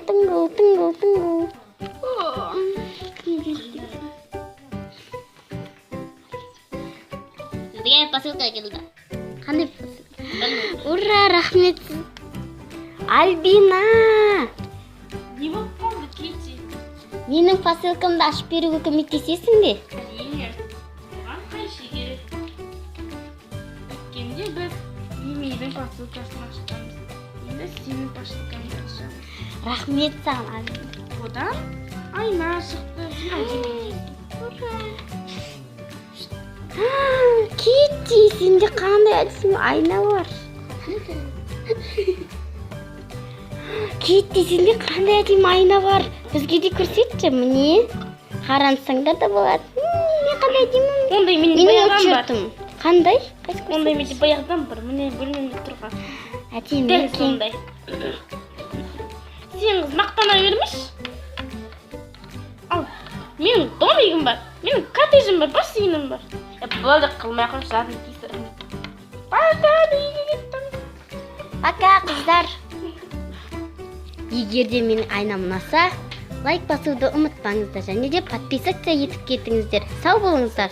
тыңгыл. Деген посылка келді. Қандай посылка? Ура, рахмет. Альбина! Не болып қалды, Кити? Менің посылкамды ашып беруге көмектесесің бе? Әрине. Оған қайшы керек? Өткенде біз Мимидің посылкасын ашқанбыз. Енді сенің посылкаңды ашамыз. Рахмет саған, Альбина. Одан айна шықты. Китти, сенде қандай әдісің айна бар? Китти, сенде қандай әдемі айна бар? Бізге де көрсетші, міне. Қарансаңдар да болады. Не қандай әдемі. Ондай менде Менің баяғыдан бар. отчетым. Қандай? Ондай менде баяғыдан бар. Міне бөлмемде тұрған. Әдемі Дәл екен. сондай. Сен қыз мақтана бермеш. Ал, менің домигім бар. Менің коттеджім бар, бассейнім бар. Болды қылмай қойшы, затын кесірім. Пока, үйге кеттім. Пока, қыздар. Егер де менің айнам ұнаса, лайк басуды ұмытпаңыздар және де подписаться етіп кетіңіздер. Сау болыңыздар.